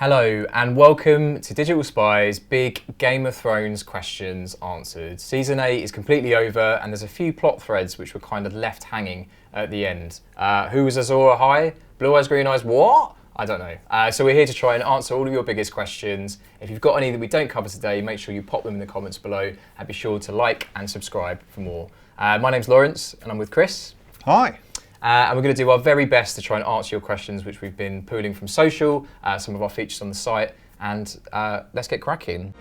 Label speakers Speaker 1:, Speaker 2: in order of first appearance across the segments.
Speaker 1: Hello and welcome to Digital Spy's big Game of Thrones questions answered. Season 8 is completely over and there's a few plot threads which were kind of left hanging at the end. Who was Azor Ahai? Blue Eyes, Green Eyes, what? I don't know. So we're here to try and answer all of your biggest questions. If you've got any that we don't cover today, make sure you pop them in the comments below and be sure to like and subscribe for more. My name's Lawrence and I'm with Chris.
Speaker 2: Hi.
Speaker 1: And we're going to do our very best to try and answer your questions, which we've been pooling from social, some of our features on the site, and let's get cracking.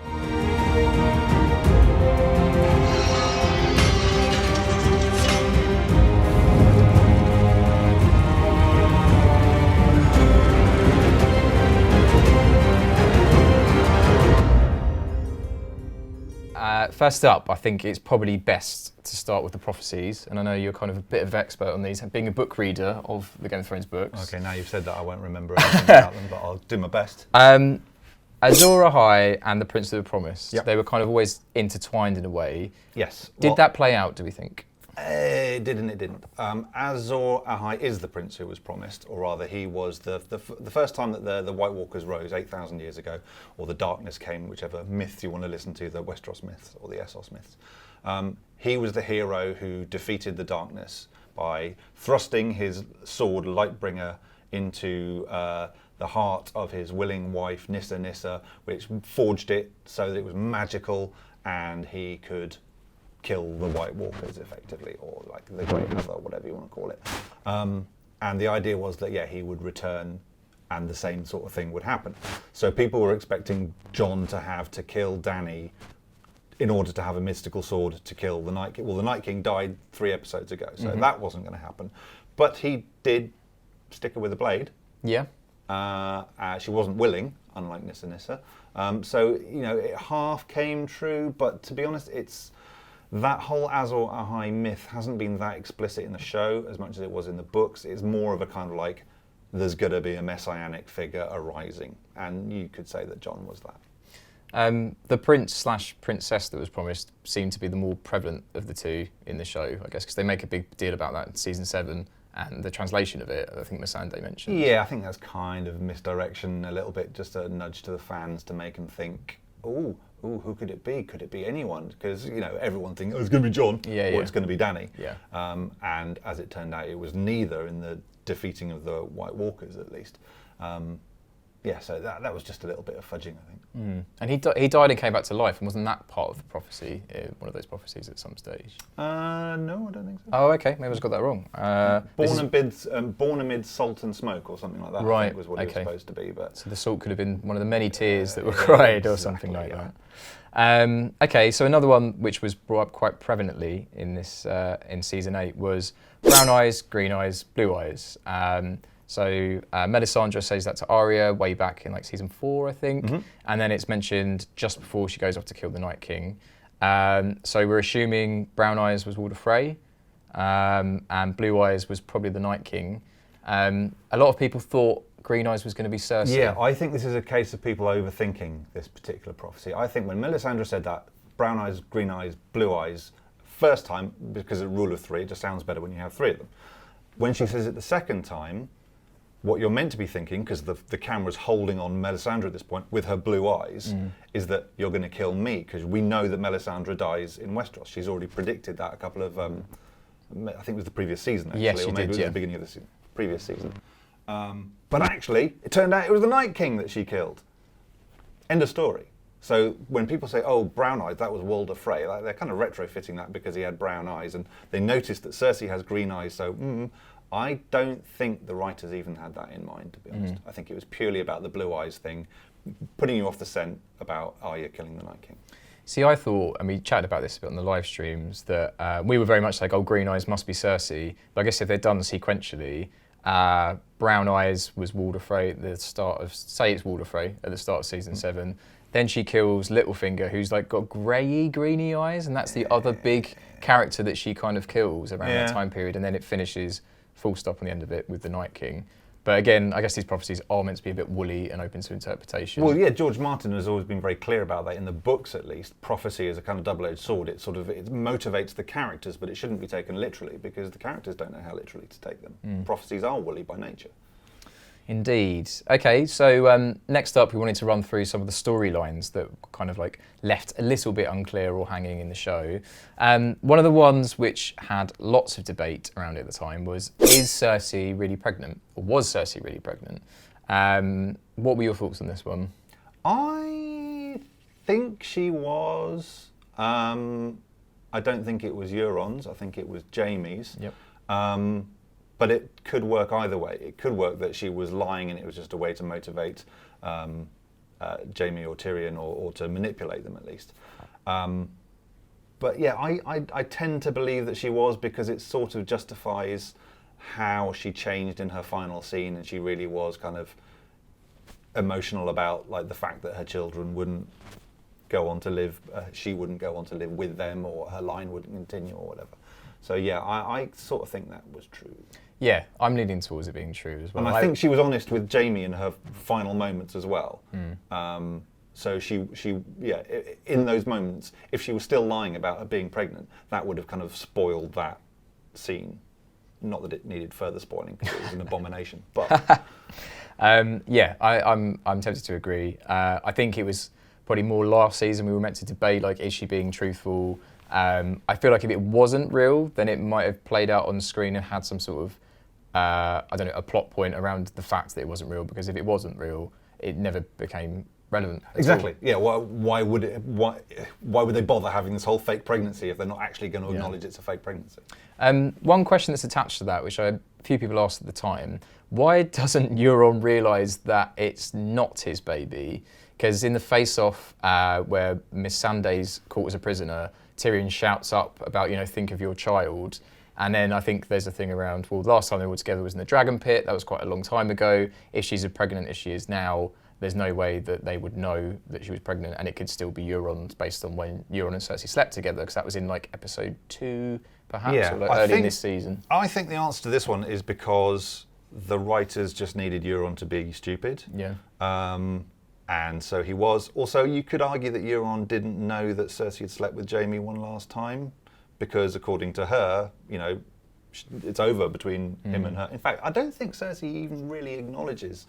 Speaker 1: First up, I think it's probably best to start with the prophecies, and I know you're kind of a bit of an expert on these, being a book reader of the Game of Thrones books.
Speaker 2: Okay, now you've said that, I won't remember anything about them, but I'll do my best.
Speaker 1: Azor Ahai and the Prince of the Promise,
Speaker 2: Yep.
Speaker 1: they were kind of always intertwined in a way.
Speaker 2: Yes.
Speaker 1: Did that play out, do we think?
Speaker 2: It did and it didn't. Azor Ahai is the prince who was promised, or rather he was the first time that the White Walkers rose 8,000 years ago, or the darkness came, whichever myth you want to listen to, the Westeros myths or the Essos myths. He was the hero who defeated the darkness by thrusting his sword Lightbringer into the heart of his willing wife Nissa, which forged it so that it was magical and he could kill the White Walkers effectively, or like the Great Mother, whatever you want to call it. And the idea was that, yeah, he would return and the same sort of thing would happen. So people were expecting Jon to have to kill Dany in order to have a mystical sword to kill the Night King. Well, the Night King died 3 episodes ago, so that wasn't going to happen. But he did stick her with a blade.
Speaker 1: Yeah.
Speaker 2: She wasn't willing, unlike Nissa. So, you know, it half came true, but to be honest, that whole Azor Ahai myth hasn't been that explicit in the show as much as it was in the books. It's more of a kind of like, there's going to be a messianic figure arising. And you could say that Jon was that.
Speaker 1: The prince/princess that was promised seemed to be the more prevalent of the two in the show, I guess, because they make a big deal about that in season 7 and the translation of it, I think Missandei mentioned.
Speaker 2: Yeah, I think that's kind of misdirection a little bit, just a nudge to the fans to make them think, ooh, who could it be? Could it be anyone? Because, you know, everyone thinks, oh, it's going to be Jon, or it's going to be Dany.
Speaker 1: Yeah.
Speaker 2: And as it turned out, it was neither in the defeating of the White Walkers, at least. Yeah, so that was just a little bit of fudging, I think.
Speaker 1: And he died and came back to life, and wasn't that part of the prophecy, one of those prophecies at some stage?
Speaker 2: No, I don't think so.
Speaker 1: Oh, okay, maybe I just got that wrong.
Speaker 2: Born amid salt and smoke, or something like that,
Speaker 1: right,
Speaker 2: I think was what it was supposed to be. But
Speaker 1: so the salt could have been one of the many tears that were cried, or something like that. Okay, so another one which was brought up quite prevalently in this in season 8 was brown eyes, green eyes, blue eyes. So Melisandre says that to Arya way back in like season 4, I think, and then it's mentioned just before she goes off to kill the Night King. So we're assuming brown eyes was Walder Frey, and blue eyes was probably the Night King. A lot of people thought green eyes was going to be Cersei.
Speaker 2: Yeah, I think this is a case of people overthinking this particular prophecy. I think when Melisandre said that, brown eyes, green eyes, blue eyes, first time, because of rule of 3, it just sounds better when you have 3 of them. When she says it the second time, what you're meant to be thinking, because the camera's holding on Melisandre at this point with her blue eyes, is that you're going to kill me, because we know that Melisandre dies in Westeros. She's already predicted that a couple of, I think it was the previous season, actually,
Speaker 1: yes,
Speaker 2: or maybe
Speaker 1: did,
Speaker 2: it was
Speaker 1: yeah.
Speaker 2: the beginning of the previous season. But actually, it turned out it was the Night King that she killed. End of story. So when people say, oh, brown eyes, that was Walder Frey, like, they're kind of retrofitting that because he had brown eyes, and they noticed that Cersei has green eyes, so I don't think the writers even had that in mind, to be honest. I think it was purely about the blue eyes thing, putting you off the scent about Arya killing the Night King.
Speaker 1: See, I thought, and we chatted about this a bit on the live streams, that we were very much like, oh, green eyes must be Cersei. But I guess if they're done sequentially, brown eyes was Walder Frey at the start of, say it's Walder Frey at the start of season 7. Then she kills Littlefinger, who's like got greyy, greeny eyes, and that's the other big character that she kind of kills around that time period. And then it finishes full stop on the end of it with the Night King. But again, I guess these prophecies are meant to be a bit woolly and open to interpretation.
Speaker 2: Well, yeah, George Martin has always been very clear about that in the books, at least. Prophecy is a kind of double-edged sword. It motivates the characters, but it shouldn't be taken literally because the characters don't know how literally to take them. Prophecies are woolly by nature.
Speaker 1: Indeed. Okay, so next up we wanted to run through some of the storylines that kind of like left a little bit unclear or hanging in the show. One of the ones which had lots of debate around it at the time was, is Cersei really pregnant? Or was Cersei really pregnant? What were your thoughts on this one?
Speaker 2: I think she was. I don't think it was Euron's. I think it was Jaime's.
Speaker 1: Yep.
Speaker 2: But it could work either way. It could work that she was lying and it was just a way to motivate Jaime or Tyrion or to manipulate them at least. But yeah, I tend to believe that she was, because it sort of justifies how she changed in her final scene, and she really was kind of emotional about like the fact that her children wouldn't go on to live, she wouldn't go on to live with them, or her line wouldn't continue or whatever. So yeah, I sort of think that was true.
Speaker 1: Yeah, I'm leaning towards it being true as well.
Speaker 2: And I think she was honest with Jaime in her final moments as well. So she, yeah, in those moments, if she was still lying about her being pregnant, that would have kind of spoiled that scene. Not that it needed further spoiling, because it was an abomination. But
Speaker 1: yeah, I'm tempted to agree. I think it was probably more last season we were meant to debate, like, is she being truthful? I feel like if it wasn't real, then it might have played out on screen and had some sort of, I don't know, a plot point around the fact that it wasn't real, because if it wasn't real, it never became relevant.
Speaker 2: Exactly. Yeah. Why would they bother having this whole fake pregnancy if they're not actually going to acknowledge it's a fake pregnancy?
Speaker 1: One question that's attached to that, which a few people asked at the time, why doesn't Euron realise that it's not his baby? Because in the face-off where Miss Sanday's caught as a prisoner, Tyrion shouts up about, think of your child. And then I think there's a thing around, well, last time they were together was in the Dragon Pit. That was quite a long time ago. If she's as pregnant as she is now, there's no way that they would know that she was pregnant, and it could still be Euron's based on when Euron and Cersei slept together, because that was in like episode 2, perhaps, or like early in this season.
Speaker 2: I think the answer to this one is because the writers just needed Euron to be stupid.
Speaker 1: Yeah.
Speaker 2: And so he was. Also, you could argue that Euron didn't know that Cersei had slept with Jaime one last time, because according to her, it's over between him and her. In fact, I don't think Cersei even really acknowledges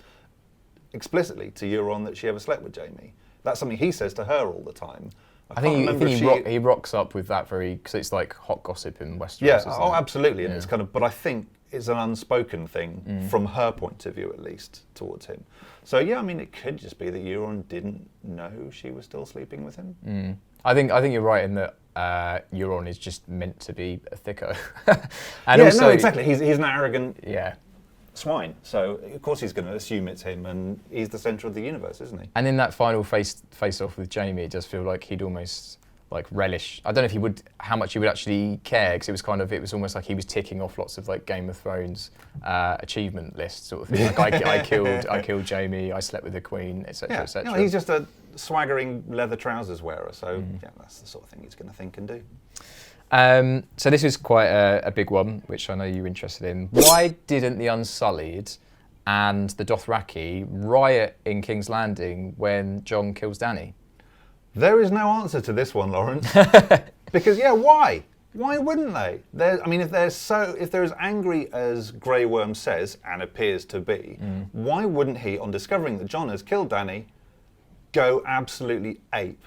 Speaker 2: explicitly to Euron that she ever slept with Jaime. That's something he says to her all the time.
Speaker 1: I think he rocks up with that because it's like hot gossip in Westeros.
Speaker 2: Yeah, absolutely. And it's kind of, but I think it's an unspoken thing from her point of view, at least, towards him. So yeah, I mean, it could just be that Euron didn't know she was still sleeping with him.
Speaker 1: I think you're right in that Euron is just meant to be a thicko.
Speaker 2: No, exactly. He's an arrogant
Speaker 1: yeah.
Speaker 2: swine. So of course he's going to assume it's him, and he's the centre of the universe, isn't he?
Speaker 1: And in that final face-off with Jaime, it does feel like he'd almost like relish. I don't know if how much he would actually care, because it was almost like he was ticking off lots of like Game of Thrones achievement list sort of thing. Like I killed Jaime, I slept with the Queen, etc., etc.
Speaker 2: He's just a swaggering leather trousers wearer. So yeah, that's the sort of thing he's going to think and do.
Speaker 1: So this is quite a big one, which I know you're interested in. Why didn't the Unsullied and the Dothraki riot in King's Landing when Jon kills Dany?
Speaker 2: There is no answer to this one, Lawrence. Because why? Why wouldn't they? If they're as angry as Grey Worm says and appears to be, why wouldn't he, on discovering that Jon has killed Dany, go absolutely ape?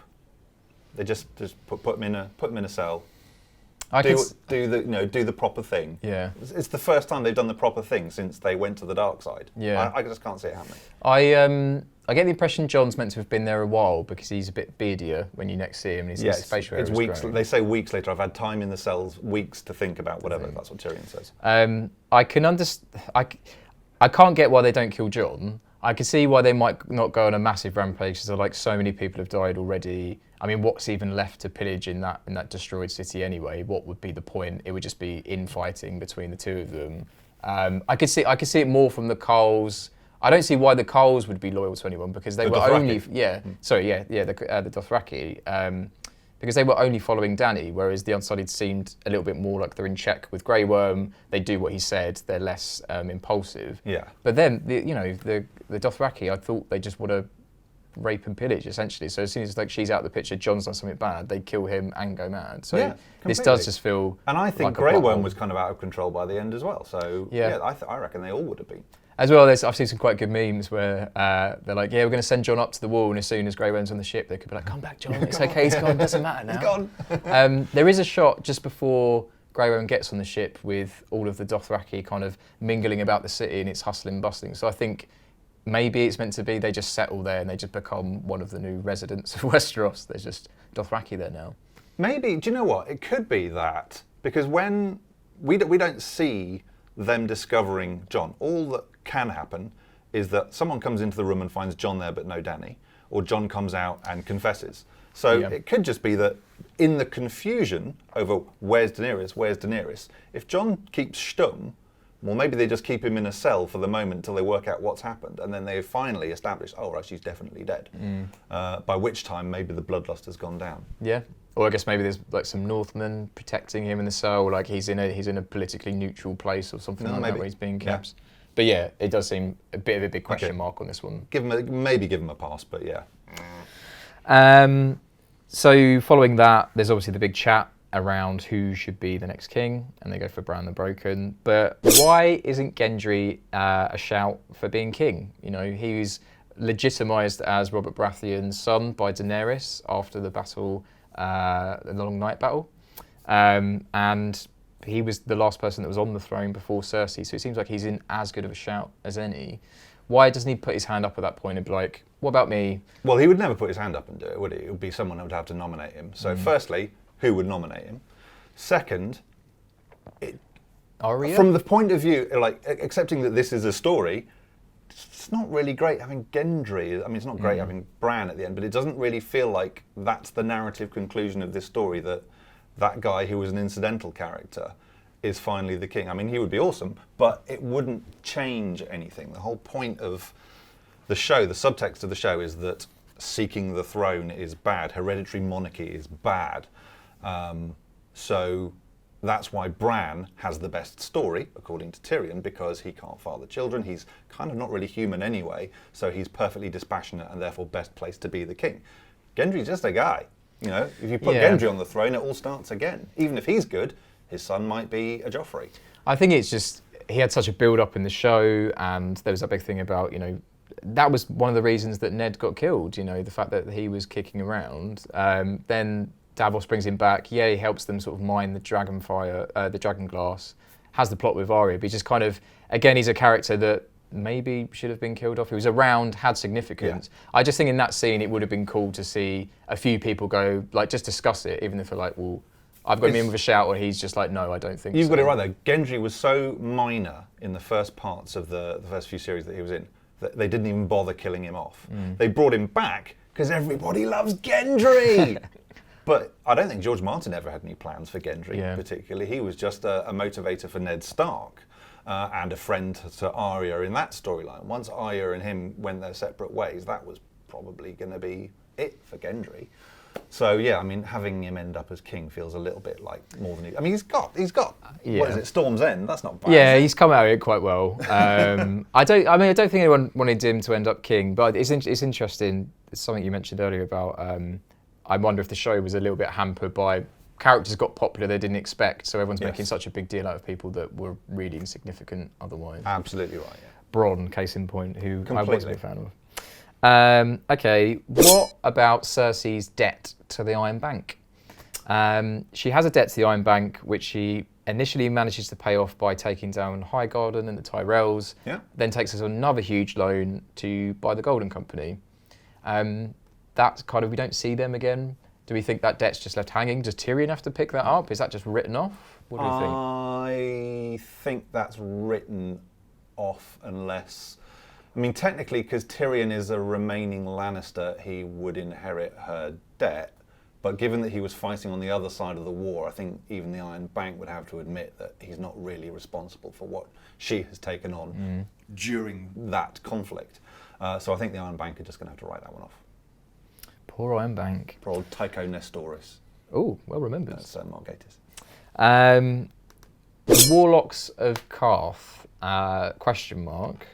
Speaker 2: They just put him in a cell. Do the proper thing.
Speaker 1: Yeah,
Speaker 2: it's the first time they've done the proper thing since they went to the dark side.
Speaker 1: Yeah,
Speaker 2: I just can't see it happening.
Speaker 1: I get the impression Jon's meant to have been there a while, because he's a bit beardier when you next see him, and his facial hair is
Speaker 2: weeks.
Speaker 1: growing.
Speaker 2: They say weeks later. I've had time in the cells, weeks to think about whatever. That's what Tyrion says.
Speaker 1: I can understand. I can't get why they don't kill Jon. I can see why they might not go on a massive rampage, because like so many people have died already. I mean, what's even left to pillage in that destroyed city anyway? What would be the point? It would just be infighting between the two of them. I could see it more from the Coles. I don't see why the Coles would be loyal to anyone, because they were only the Dothraki, because they were only following Dany, whereas the Unsullied seemed a little bit more like they're in check with Grey Worm. They do what he said. They're less impulsive.
Speaker 2: Yeah.
Speaker 1: But then the Dothraki, I thought they just want to rape and pillage essentially. So as soon as she's out of the picture, Jon's done something bad, they kill him and go mad. So this does just feel.
Speaker 2: And I think
Speaker 1: like
Speaker 2: Grey Worm was kind of out of control by the end as well. So I reckon they all would have been.
Speaker 1: As well, I've seen some quite good memes where they're like, yeah, we're going to send Jon up to the wall, and as soon as Grey Worm's on the ship, they could be like, come back, Jon, it's okay, he's gone, doesn't matter now.
Speaker 2: He's gone.
Speaker 1: There is a shot just before Grey Worm gets on the ship with all of the Dothraki kind of mingling about the city, and it's hustling and bustling. So I think maybe it's meant to be they just settle there and they just become one of the new residents of Westeros. There's just Dothraki there now.
Speaker 2: Maybe, do you know what? It could be that, because when we don't see them discovering Jon, all that can happen is that someone comes into the room and finds Jon there but no Dany, or Jon comes out and confesses. So it could just be that in the confusion over where's Daenerys, if Jon keeps stum, well, maybe they just keep him in a cell for the moment until they work out what's happened, and then they finally establish, oh, right, she's definitely dead. By which time, maybe the bloodlust has gone down.
Speaker 1: Yeah. Or I guess maybe there's like some Northmen protecting him in the cell, like he's in a politically neutral place or something like that where he's being kept. Yeah. But yeah, it does seem a bit of a big question mark on this one.
Speaker 2: Maybe give him a pass, but yeah.
Speaker 1: So following that, there's obviously the big chat around who should be the next king, and they go for Bran the Broken. But why isn't Gendry a shout for being king? You know, he was legitimised as Robert Baratheon's son by Daenerys after the battle, the Long Night battle, and he was the last person that was on the throne before Cersei. So it seems like he's in as good of a shout as any. Why doesn't he put his hand up at that point and be like, what about me?
Speaker 2: Well, he would never put his hand up and do it, would he? It would be someone who would have to nominate him. So firstly, who would nominate him? Second,
Speaker 1: Arya?
Speaker 2: From the point of view, like, accepting that this is a story, it's not really great having Gendry. I mean, it's not great having Bran at the end, but it doesn't really feel like that's the narrative conclusion of this story, that that guy who was an incidental character is finally the king. I mean, he would be awesome, but it wouldn't change anything. The whole point of the show, the subtext of the show, is that seeking the throne is bad. Hereditary monarchy is bad. So that's why Bran has the best story, according to Tyrion, because he can't father children. He's kind of not really human anyway, so he's perfectly dispassionate and therefore best placed to be the king. Gendry's just a guy. You know, if you put Gendry on the throne, it all starts again. Even if he's good, his son might be a Joffrey.
Speaker 1: I think it's just, he had such a build-up in the show, and there was that big thing about, you know, that was one of the reasons that Ned got killed, you know, the fact that he was kicking around. Then Davos brings him back. Yeah, he helps them sort of mine the dragon fire, the dragon glass, has the plot with Arya, but he's just kind of, again, he's a character that maybe should have been killed off. He was around, had significance. Yeah. I just think in that scene, it would have been cool to see a few people go, like, just discuss it, even if they're like, well, I've got him in with a shout, or he's just like, no, I don't think so.
Speaker 2: You've got it right there. Gendry was so minor in the first parts of the first few series that he was in, that they didn't even bother killing him off. They brought him back because everybody loves Gendry. But I don't think George Martin ever had any plans for Gendry particularly. He was just a motivator for Ned Stark and a friend to Arya in that storyline. Once Arya and him went their separate ways, that was probably going to be it for Gendry. So yeah, I mean, having him end up as king feels a little bit like more than he. I mean, he's got. What is it? Storm's End. That's not bad.
Speaker 1: Yeah, he's come out of it quite well. I don't think anyone wanted him to end up king, but it's interesting. It's something you mentioned earlier about. I wonder if the show was a little bit hampered by characters got popular they didn't expect, so everyone's making such a big deal out of people that were really insignificant otherwise.
Speaker 2: Absolutely right. Yeah.
Speaker 1: Bronn, case in point, who
Speaker 2: Completely.
Speaker 1: I wasn't a fan of. Okay, what about Cersei's debt to the Iron Bank? She has a debt to the Iron Bank, which she initially manages to pay off by taking down Highgarden and the Tyrells, then takes us on another huge loan to buy the Golden Company. That's kind of, we don't see them again. Do we think that debt's just left hanging? Does Tyrion have to pick that up? Is that just written off? What do you think?
Speaker 2: I think that's written off unless... I mean, technically, because Tyrion is a remaining Lannister, he would inherit her debt. But given that he was fighting on the other side of the war, I think even the Iron Bank would have to admit that he's not really responsible for what she has taken on during that conflict. So I think the Iron Bank are just going to have to write that one off.
Speaker 1: Poor Iron Bank.
Speaker 2: Poor old Tycho Nestoris.
Speaker 1: Oh, well remembered.
Speaker 2: That's Mark Gatiss.
Speaker 1: The Warlocks of Quarth, question mark.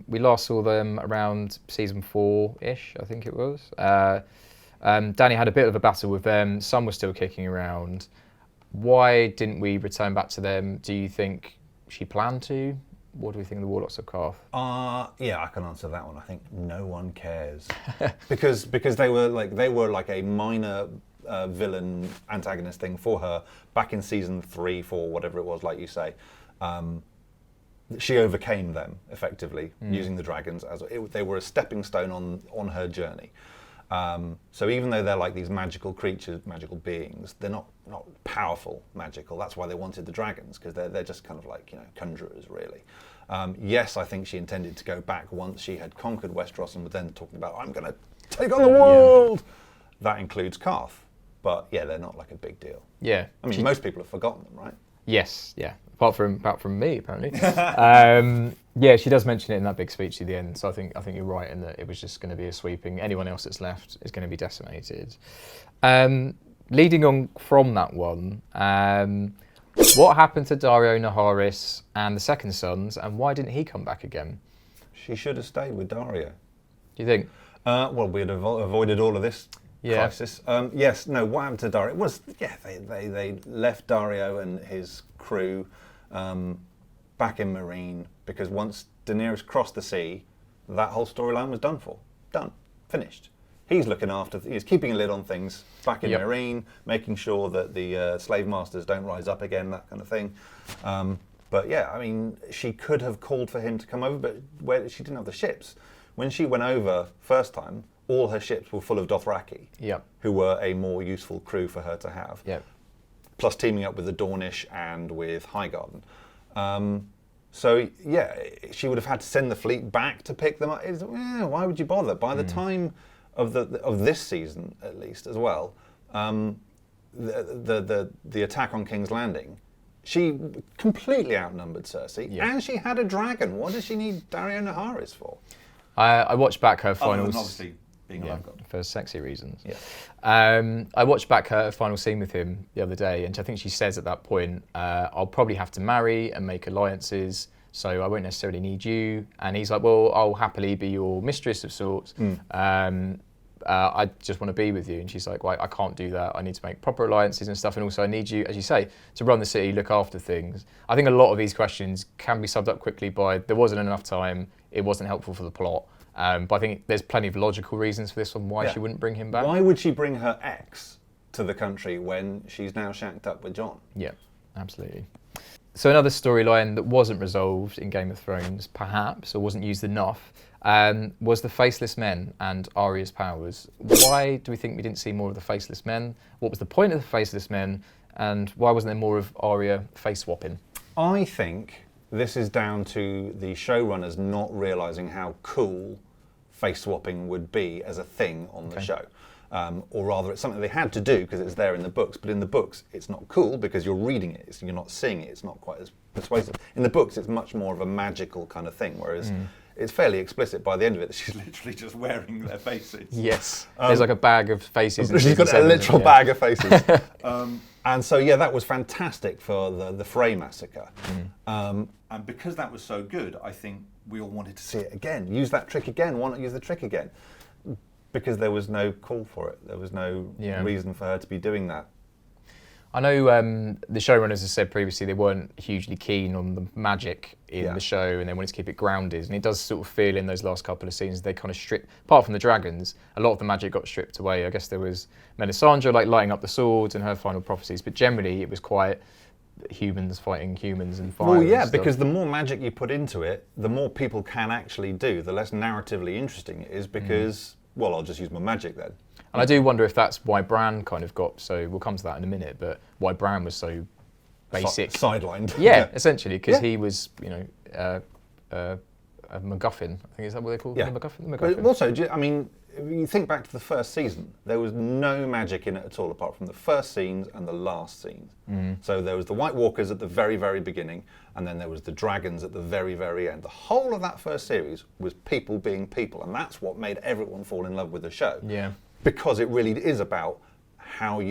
Speaker 1: We last saw them around season 4-ish, I think it was. Dany had a bit of a battle with them. Some were still kicking around. Why didn't we return back to them? Do you think she planned to? what do we think of the Warlocks of Quarth?
Speaker 2: Yeah, I can answer that one. I think no one cares because they were like a minor villain antagonist thing for her back in season 3, 4, whatever it was, like you say. She overcame them effectively using the dragons they were a stepping stone on her journey. So even though they're like these magical creatures, magical beings, they're not powerful magical. That's why they wanted the dragons, because they're just kind of like, conjurers really. Yes, I think she intended to go back once she had conquered Westeros and was then talking about, I'm going to take on the world. Yeah. That includes Qarth. But yeah, they're not like a big deal.
Speaker 1: Yeah.
Speaker 2: I mean, most people have forgotten them, right?
Speaker 1: Yes, yeah. Apart from me, apparently. Yeah, she does mention it in that big speech at the end. So I think you're right in that it was just going to be a sweeping. Anyone else that's left is going to be decimated. Leading on from that one, what happened to Daario, Naharis, and the second sons, and why didn't he come back again?
Speaker 2: She should have stayed with Daario.
Speaker 1: Do you think?
Speaker 2: Well, we'd have avoided all of this.
Speaker 1: Yeah.
Speaker 2: Crisis. Yes, no, what happened to Daario was, they left Daario and his crew back in Meereen, because once Daenerys crossed the sea, that whole storyline was done. Finished. He's he's keeping a lid on things back in Meereen, making sure that the slave masters don't rise up again, that kind of thing. But yeah, I mean, she could have called for him to come over, but she didn't have the ships. When she went over first time, all her ships were full of Dothraki, who were a more useful crew for her to have. Plus teaming up with the Dornish and with Highgarden. So yeah, she would have had to send the fleet back to pick them up. Why would you bother? By the time of this season, at least as well, the attack on King's Landing, she completely outnumbered Cersei, and she had a dragon. What does she need Daario Naharis for?
Speaker 1: I watched back her finals.
Speaker 2: Obviously being a love god.
Speaker 1: For sexy reasons.
Speaker 2: Yeah.
Speaker 1: I watched back her final scene with him the other day, and I think she says at that point, I'll probably have to marry and make alliances, so I won't necessarily need you. And he's like, well, I'll happily be your mistress of sorts. I just want to be with you. And she's like, well, I can't do that. I need to make proper alliances and stuff. And also I need you, as you say, to run the city, look after things. I think a lot of these questions can be summed up quickly by there wasn't enough time, it wasn't helpful for the plot. But I think there's plenty of logical reasons for this one, why she wouldn't bring him back.
Speaker 2: Why would she bring her ex to the country when she's now shacked up with Jon?
Speaker 1: Yeah, absolutely. So another storyline that wasn't resolved in Game of Thrones, perhaps, or wasn't used enough, was the Faceless Men and Arya's powers. Why do we think we didn't see more of the Faceless Men? What was the point of the Faceless Men? And why wasn't there more of Arya face swapping?
Speaker 2: I think this is down to the showrunners not realising how cool face swapping would be as a thing on the show. Or rather, it's something they had to do because it's there in the books. But in the books, it's not cool because you're reading it. You're not seeing it. It's not quite as persuasive. In the books, it's much more of a magical kind of thing, whereas it's fairly explicit by the end of it. She's literally just wearing their faces.
Speaker 1: Yes. There's like a bag of faces.
Speaker 2: She's got a literal bag of faces. And so, yeah, that was fantastic for the Frey massacre. And because that was so good, I think we all wanted to see it again. Use that trick again. Why not use the trick again? Because there was no call for it. There was no reason for her to be doing that.
Speaker 1: I know the showrunners have said previously they weren't hugely keen on the magic in the show and they wanted to keep it grounded. And it does sort of feel in those last couple of scenes they kind of stripped, apart from the dragons, a lot of the magic got stripped away. I guess there was Melisandre like lighting up the swords and her final prophecies, but generally it was quite humans fighting humans and fire.
Speaker 2: Well, yeah, because the more magic you put into it, the more people can actually do, the less narratively interesting it is because... Well, I'll just use my magic then.
Speaker 1: And I do wonder if that's why Bran kind of got so, we'll come to that in a minute, but why Bran was so basic.
Speaker 2: Sidelined.
Speaker 1: Yeah, essentially, because he was, a MacGuffin. I think is that what they call it? The MacGuffin?
Speaker 2: But also, I mean, if you think back to the first season, there was no magic in it at all, apart from the first scenes and the last scenes. So there was the White Walkers at the very, very beginning, and then there was the dragons at the very, very end. The whole of that first series was people being people, and that's what made everyone fall in love with the show.
Speaker 1: Yeah. Because
Speaker 2: it really is about how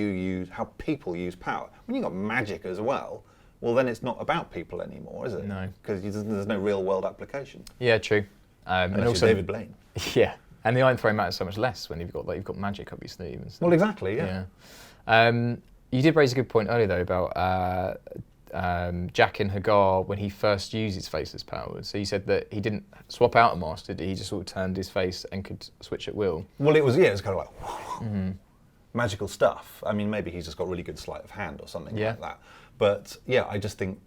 Speaker 2: people use power. When you've got magic as well, well, then it's not about people anymore, is it?
Speaker 1: No.
Speaker 2: Because there's no real world application.
Speaker 1: Yeah, true.
Speaker 2: And also David Blaine.
Speaker 1: Yeah. And the Iron Throne matters so much less when you've got magic, obviously. Even
Speaker 2: well, exactly, yeah.
Speaker 1: You did raise a good point earlier, though, about Jack and Hagar when he first used his faceless powers. So he said that he didn't swap out a mask, did he? He just sort of turned his face and could switch at will.
Speaker 2: Well, it was kind of like magical stuff. I mean, maybe he's just got really good sleight of hand or something like that. But yeah, I just think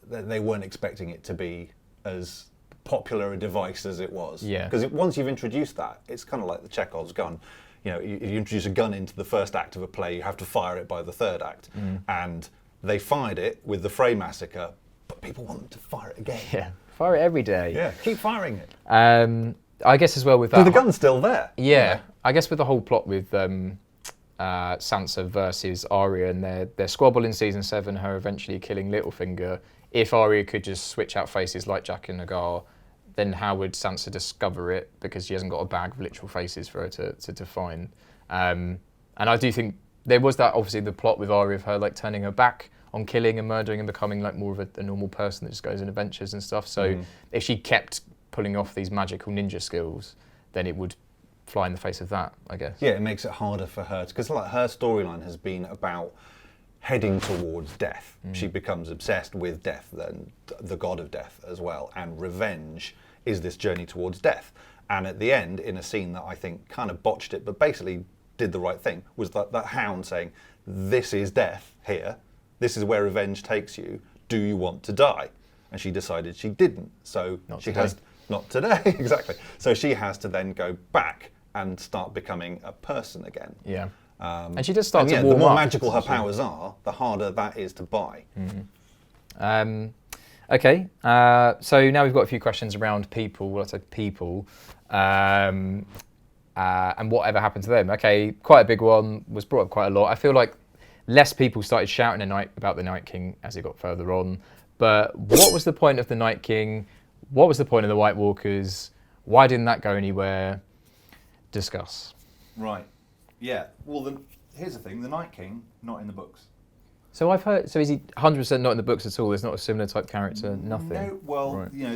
Speaker 2: they weren't expecting it to be as popular a device as it was.
Speaker 1: Yeah.
Speaker 2: Because once you've introduced that, it's kind of like the Chekhov's gun. You know, if you introduce a gun into the first act of a play, you have to fire it by the third act. And they fired it with the Frey massacre, but people want them to fire it again.
Speaker 1: Yeah, fire it every day.
Speaker 2: Yeah, keep firing it.
Speaker 1: I guess as well with that...
Speaker 2: The gun's still there.
Speaker 1: Yeah, I guess with the whole plot with Sansa versus Arya and their squabble in season 7, her eventually killing Littlefinger, if Arya could just switch out faces like Jack and Hagar, then how would Sansa discover it? Because she hasn't got a bag of literal faces for her to find. And I do think there was that, obviously, the plot with Arya of her like turning her back on killing and murdering and becoming like more of a normal person that just goes on adventures and stuff. So if she kept pulling off these magical ninja skills, then it would fly in the face of that, I guess.
Speaker 2: Yeah, it makes it harder for her, because like her storyline has been about heading towards death. She becomes obsessed with death, then the god of death as well, and revenge is this journey towards death. And at the end, in a scene that I think kind of botched it, but basically did the right thing, was that hound saying, "This is death here, this is where revenge takes you, do you want to die?" And she decided she didn't, so not today, exactly. So she has to then go back and start becoming a person again.
Speaker 1: Yeah. And she does start to warm
Speaker 2: the more
Speaker 1: up,
Speaker 2: magical her powers are, the harder that is to buy.
Speaker 1: Okay, so now we've got a few questions around people, and whatever happened to them. Okay, quite a big one, was brought up quite a lot. I feel like less people started shouting about the Night King as it got further on. But what was the point of the Night King? What was the point of the White Walkers? Why didn't that go anywhere? Discuss.
Speaker 3: Right. Yeah. Well, here's the thing: the Night King, not in the books.
Speaker 1: So I've heard. So is he 100% not in the books at all? There's not a similar type character. Nothing.
Speaker 3: No. Well,
Speaker 1: right.
Speaker 3: you know,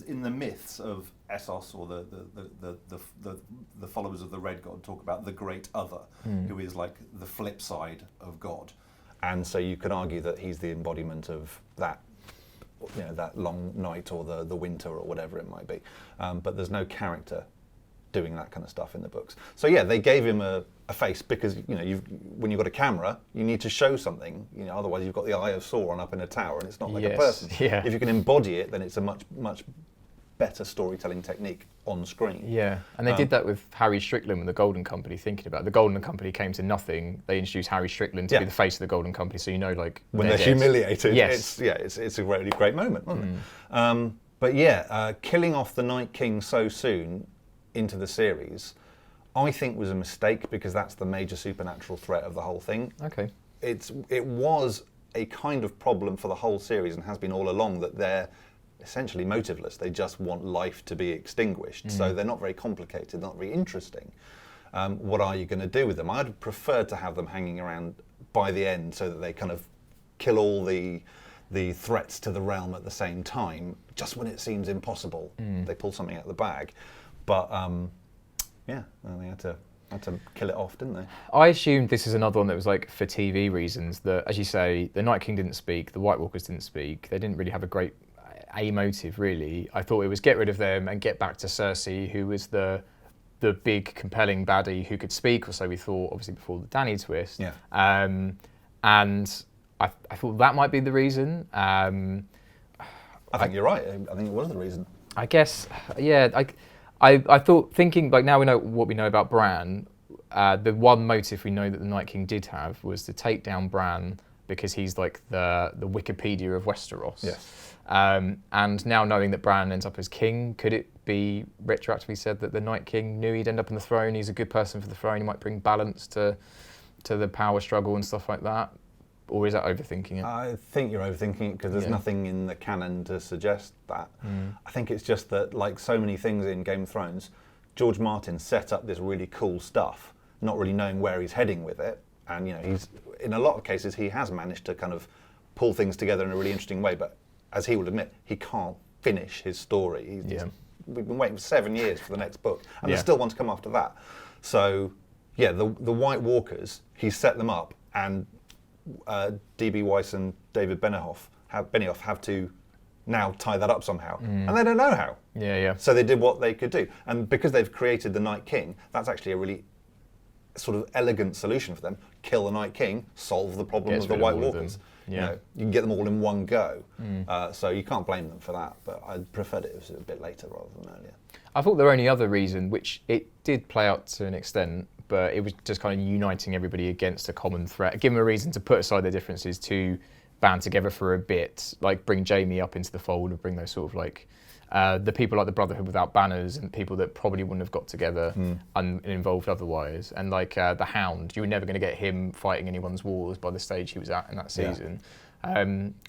Speaker 3: in the myths of Essos or the followers of the Red God talk about the Great Other, who is like the flip side of God.
Speaker 2: And so you could argue that he's the embodiment of that, you know, that long night or the winter or whatever it might be. But there's no character doing that kind of stuff in the books. So yeah, they gave him a face because, you know, when you've got a camera, you need to show something. You know, otherwise you've got the Eye of Sauron up in a tower and it's not like a person.
Speaker 1: Yeah.
Speaker 2: If you can embody it, then it's a much better storytelling technique on screen.
Speaker 1: Yeah, and they did that with Harry Strickland and the Golden Company. Thinking about it. The Golden Company came to nothing. They introduced Harry Strickland to be the face of the Golden Company, so you know, like
Speaker 2: when they're humiliated. Yes, it's a really great moment, wasn't it? But yeah, killing off the Night King so soon into the series, I think was a mistake because that's the major supernatural threat of the whole thing.
Speaker 1: Okay,
Speaker 2: it was a kind of problem for the whole series and has been all along that they're essentially motiveless. They just want life to be extinguished. So they're not very complicated, not very interesting. What are you going to do with them? I'd prefer to have them hanging around by the end so that they kind of kill all the threats to the realm at the same time. Just when it seems impossible, they pull something out of the bag. But yeah, well, they had to kill it off, didn't they?
Speaker 1: I assumed this is another one that was like for TV reasons. That, as you say, the Night King didn't speak, the White Walkers didn't speak. They didn't really have a great motive, really. I thought it was get rid of them and get back to Cersei, who was the big compelling baddie who could speak, or so we thought, obviously before the Dany twist.
Speaker 2: Yeah.
Speaker 1: And I thought that might be the reason.
Speaker 2: I think you're right. I think it was the reason.
Speaker 1: I guess, yeah. I thought, thinking, like, now we know what we know about Bran, the one motive we know that the Night King did have was to take down Bran because he's like the Wikipedia of Westeros.
Speaker 2: Yes.
Speaker 1: And now knowing that Bran ends up as king, could it be retroactively said that the Night King knew he'd end up on the throne, he's a good person for the throne, he might bring balance to the power struggle and stuff like that? Or is that overthinking it?
Speaker 2: I think you're overthinking it because there's nothing in the canon to suggest that. I think it's just that, like so many things in Game of Thrones, George Martin set up this really cool stuff, not really knowing where he's heading with it. And, you know, he's, in a lot of cases, he has managed to kind of pull things together in a really interesting way. But as he will admit, he can't finish his story. We've been waiting for 7 years for the next book, and there's still one to come after that. So, yeah, the White Walkers, he set them up, and D.B. Weiss and David Benioff have to now tie that up somehow, and they don't know how.
Speaker 1: Yeah.
Speaker 2: So they did what they could do, and because they've created the Night King, that's actually a really sort of elegant solution for them. Kill the Night King, solve the problem
Speaker 1: Gets
Speaker 2: of the
Speaker 1: rid of
Speaker 2: White
Speaker 1: all of
Speaker 2: Walkers.
Speaker 1: them.
Speaker 2: You
Speaker 1: Yeah.
Speaker 2: know, you can get them all in one go. So you can't blame them for that. But I preferred it was a bit later rather than earlier.
Speaker 1: I thought the only other reason, which it did play out to an extent, but it was just kind of uniting everybody against a common threat, give them a reason to put aside their differences, to band together for a bit, like bring Jaime up into the fold and bring those sort of like the people like the Brotherhood without banners and people that probably wouldn't have got together involved otherwise. And like the Hound, you were never going to get him fighting anyone's wars by the stage he was at in that season.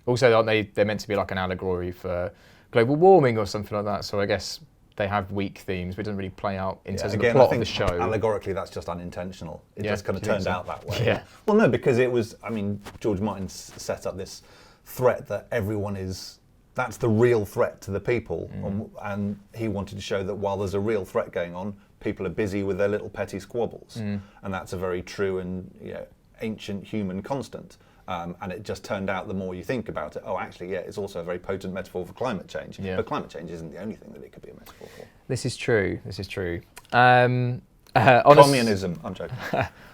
Speaker 1: Also, aren't they? They're meant to be like an allegory for global warming or something like that. So I guess they have weak themes, but it doesn't really play out in terms of the plot of the show.
Speaker 2: Allegorically, that's just unintentional. It just kind of turned out that way.
Speaker 1: Yeah.
Speaker 2: Well, no, because it was. I mean, George Martin set up this threat that everyone is. That's the real threat to the people, and he wanted to show that while there's a real threat going on, people are busy with their little petty squabbles, and that's a very true and ancient human constant. And it just turned out, the more you think about it, actually, it's also a very potent metaphor for climate change.
Speaker 1: Yeah.
Speaker 2: But climate change isn't the only thing that it could be a metaphor for.
Speaker 1: This is true.
Speaker 2: Communism, I'm joking.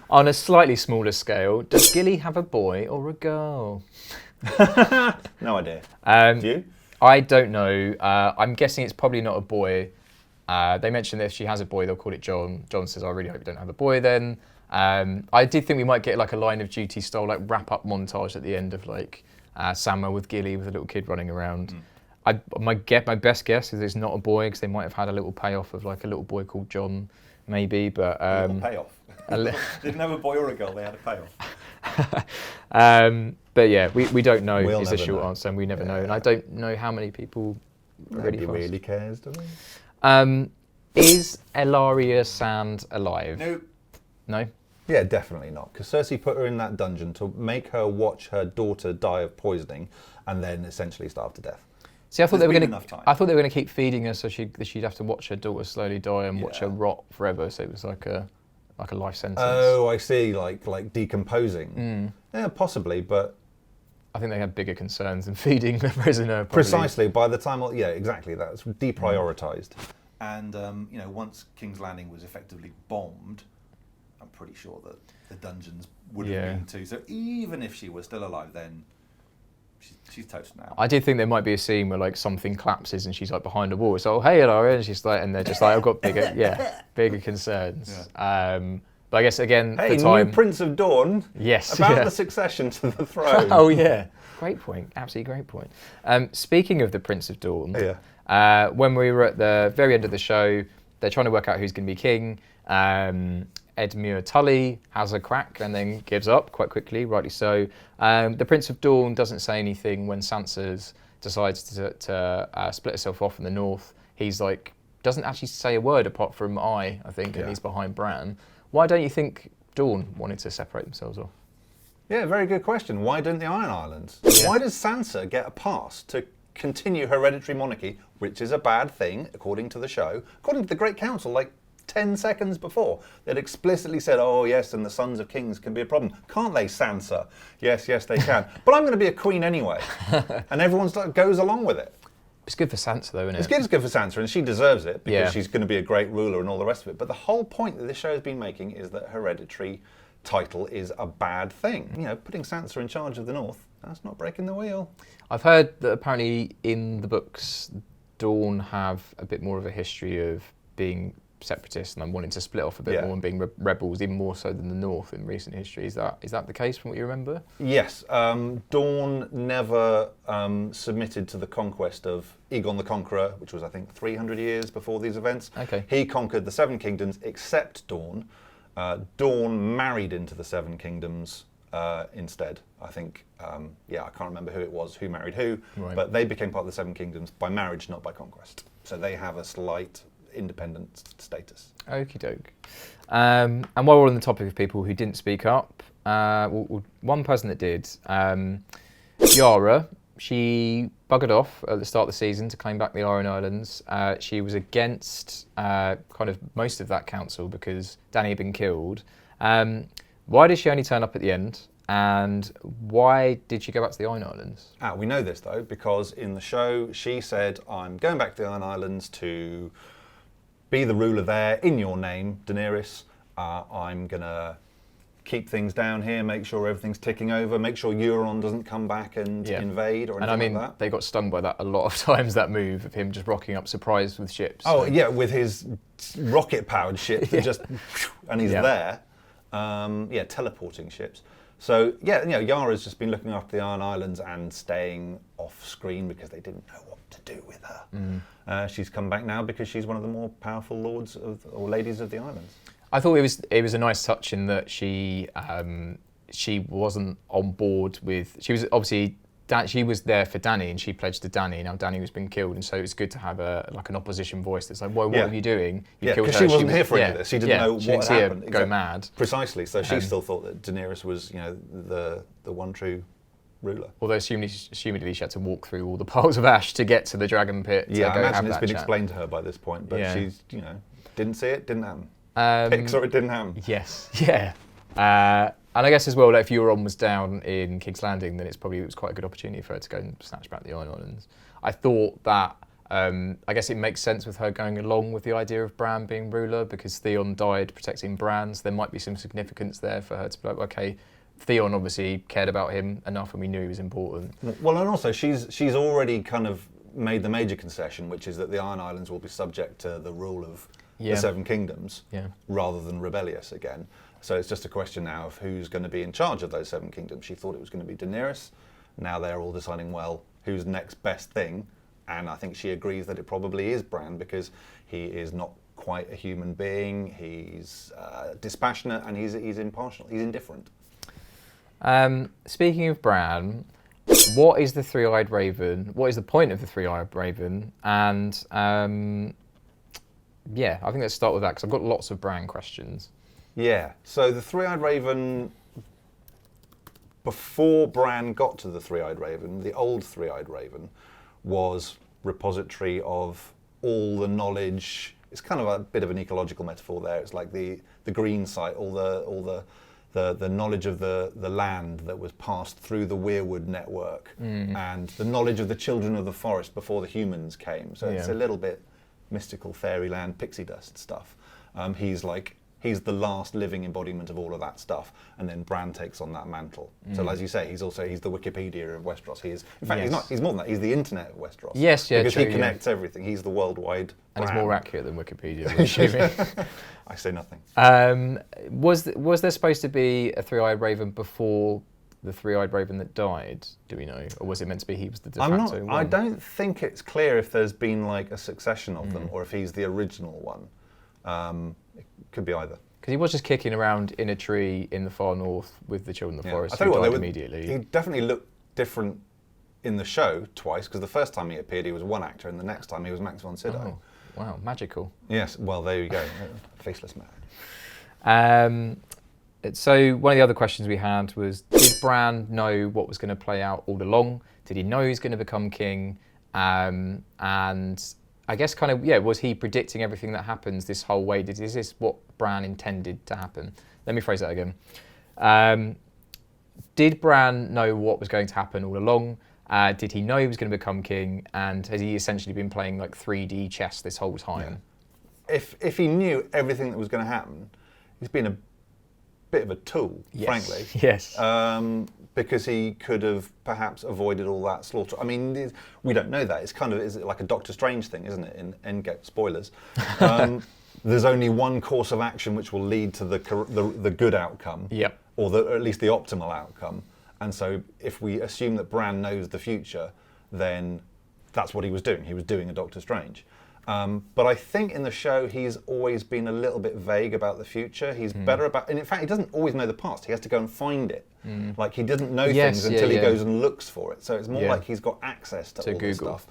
Speaker 1: On a slightly smaller scale, does Gilly have a boy or a girl?
Speaker 2: No idea. Do you?
Speaker 1: I don't know. I'm guessing it's probably not a boy. They mentioned that if she has a boy, they'll call it Jon. Jon says, I really hope you don't have a boy then. I did think we might get like a Line of Duty style like wrap-up montage at the end of like Sammo with Gilly with a little kid running around. My best guess is it's not a boy, because they might have had a little payoff of like a little boy called Jon, maybe. But
Speaker 3: a little payoff. Didn't have a boy or a girl, they had a payoff.
Speaker 1: But yeah, we don't know.
Speaker 2: We'll
Speaker 1: is the
Speaker 2: never
Speaker 1: short
Speaker 2: know.
Speaker 1: answer, and we never know. And I don't know how many people
Speaker 2: Nobody really cares, do they?
Speaker 1: Is Ellaria Sand alive? No?
Speaker 2: Yeah, definitely not. Because Cersei put her in that dungeon to make her watch her daughter die of poisoning, and then essentially starve to death.
Speaker 1: See, I thought they were going
Speaker 3: enough time.
Speaker 1: I thought they were going to keep feeding her, so she'd have to watch her daughter slowly die and watch her rot forever. So it was like a life sentence.
Speaker 2: Oh, I see. Like decomposing. Yeah, possibly, but
Speaker 1: I think they had bigger concerns than feeding the prisoner. Probably.
Speaker 2: Precisely. By the time, exactly. That's deprioritised.
Speaker 3: And once King's Landing was effectively bombed, I'm pretty sure that the dungeons would have been too. So even if she was still alive, then she's toast now.
Speaker 1: I did think there might be a scene where like something collapses and she's like behind a wall. So hey, Ellaria, and she's like, and they're just like, I've got bigger concerns.
Speaker 3: Yeah.
Speaker 1: But I guess again,
Speaker 2: Hey,
Speaker 1: the time.
Speaker 2: new Prince of Dawn.
Speaker 1: Yes.
Speaker 2: About the succession to the throne.
Speaker 1: Oh yeah, great point. Absolutely great point. Speaking of the Prince of Dawn, when we were at the very end of the show, they're trying to work out who's going to be king. Edmure Tully has a crack and then gives up quite quickly, rightly so. The Prince of Dawn doesn't say anything when Sansa decides to split herself off in the north. He's like, doesn't actually say a word apart from I think, and he's behind Bran. Why don't you think Dawn wanted to separate themselves off?
Speaker 2: Yeah, very good question. Why don't the Iron Islands?
Speaker 1: Yeah.
Speaker 2: Why does Sansa get a pass to continue hereditary monarchy, which is a bad thing, according to the show, according to the Great Council, like 10 seconds before, they'd explicitly said, oh yes, and the sons of kings can be a problem. Can't they, Sansa? Yes, they can. But I'm going to be a queen anyway. And everyone goes along with it.
Speaker 1: It's good for Sansa though, isn't it?
Speaker 2: It's good for Sansa, and she deserves it, because
Speaker 1: Yeah.
Speaker 2: she's going to be a great ruler and all the rest of it. But the whole point that this show has been making is that hereditary title is a bad thing. Putting Sansa in charge of the North, that's not breaking the wheel.
Speaker 1: I've heard that apparently in the books, Dawn have a bit more of a history of being separatists and wanting to split off a bit more and being rebels, even more so than the North in recent history. Is that the case from what you remember?
Speaker 2: Yes. Dawn never submitted to the conquest of Aegon the Conqueror, which was, I think, 300 years before these events.
Speaker 1: Okay.
Speaker 2: He conquered the Seven Kingdoms except Dawn. Dawn married into the Seven Kingdoms instead. I think, I can't remember who it was, who married who, but they became part of the Seven Kingdoms by marriage, not by conquest. So they have a slight independent status.
Speaker 1: Okie doke. And while we're on the topic of people who didn't speak up, one person that did, Yara, she buggered off at the start of the season to claim back the Iron Islands. She was against kind of most of that council because Dany had been killed. Why did she only turn up at the end? And why did she go back to the Iron Islands?
Speaker 2: We know this though, because in the show she said, I'm going back to the Iron Islands to be the ruler there in your name, Daenerys. I'm going to keep things down here, make sure everything's ticking over, make sure Euron doesn't come back and invade or anything
Speaker 1: and I mean,
Speaker 2: like that.
Speaker 1: They got stung by that a lot of times, that move of him just rocking up surprised with ships.
Speaker 2: Oh, yeah, with his rocket-powered ship that just... and he's there. Teleporting ships. So, Yara's just been looking after the Iron Islands and staying off-screen because they didn't know what to do with her. She's come back now because she's one of the more powerful lords or ladies of the islands.
Speaker 1: I thought it was a nice touch in that she wasn't on board with... She was obviously... She was there for Dany and she pledged to Dany. Now Dany was being killed, and so it's good to have an opposition voice that's like, well, what are you doing? You killed her.
Speaker 2: Because she wasn't here for any of this. She didn't know what had happened.
Speaker 1: Go mad.
Speaker 2: Precisely. So she still thought that Daenerys was, the one true ruler.
Speaker 1: Although assumedly she had to walk through all the piles of ash to get to the dragon pit.
Speaker 2: I imagine it's been explained to her by this point, but she's, didn't see it, didn't happen. Pics or it didn't happen.
Speaker 1: Yes. Yeah. And I guess as well, like, if Euron was down in King's Landing, then it was quite a good opportunity for her to go and snatch back the Iron Islands. I thought that, I guess it makes sense with her going along with the idea of Bran being ruler, because Theon died protecting Bran, so there might be some significance there for her to be like, okay, Theon obviously cared about him enough and we knew he was important.
Speaker 2: Well, and also she's already kind of made the major concession, which is that the Iron Islands will be subject to the rule of the Seven Kingdoms, rather than rebellious again. So it's just a question now of who's going to be in charge of those Seven Kingdoms. She thought it was going to be Daenerys. Now they're all deciding, well, who's the next best thing? And I think she agrees that it probably is Bran, because he is not quite a human being. He's dispassionate and he's impartial. He's indifferent.
Speaker 1: Speaking of Bran, what is the Three-Eyed Raven? What is the point of the Three-Eyed Raven? And I think let's start with that, because I've got lots of Bran questions.
Speaker 2: Yeah, so the Three-Eyed Raven, before Bran got to the Three-Eyed Raven, the old Three-Eyed Raven was repository of all the knowledge. It's kind of a bit of an ecological metaphor there. It's like the green site, all the knowledge of the land that was passed through the Weirwood network, and the knowledge of the children of the forest before the humans came. So it's a little bit mystical fairyland pixie dust stuff. He's the last living embodiment of all of that stuff, and then Bran takes on that mantle. So, as you say, he's the Wikipedia of Westeros. In fact, he's more than that. He's the internet of Westeros.
Speaker 1: Yes,
Speaker 2: because he connects everything. He's the worldwide.
Speaker 1: And he's more accurate than Wikipedia, I'm assuming.
Speaker 2: I say nothing.
Speaker 1: Was there supposed to be a Three-Eyed Raven before the Three-Eyed Raven that died? Do we know, or was it meant to be he was the de facto one?
Speaker 2: I don't think it's clear if there's been like a succession of them, or if he's the original one. It could be either.
Speaker 1: Because he was just kicking around in a tree in the far north with the children of the forest.
Speaker 2: I tell you what,
Speaker 1: immediately.
Speaker 2: He definitely looked different in the show twice, because the first time he appeared he was one actor, and the next time he was Max von Sydow.
Speaker 1: Oh, wow, magical.
Speaker 2: Yes, well there you go, Faceless Man.
Speaker 1: So one of the other questions we had was, did Bran know what was going to play out all along? Did he know he was going to become king? And I guess was he predicting everything that happens this whole way? Is this what Bran intended to happen? Let me phrase that again. Did Bran know what was going to happen all along? Did he know he was going to become king? And has he essentially been playing like 3D chess this whole time?
Speaker 2: Yeah. If he knew everything that was going to happen, he's been a bit of a tool, frankly.
Speaker 1: Yes.
Speaker 2: Because he could have perhaps avoided all that slaughter. I mean, we don't know that. Is it like a Doctor Strange thing, isn't it? In Endgame, spoilers. There's only one course of action which will lead to the good outcome, or at least the optimal outcome. And so, if we assume that Bran knows the future, then that's what he was doing. He was doing a Doctor Strange. But I think in the show he's always been a little bit vague about the future. He's better about, and in fact he doesn't always know the past. He has to go and find it. Like he doesn't know things until he goes and looks for it. So it's more like he's got access to all
Speaker 1: Google.
Speaker 2: this stuff.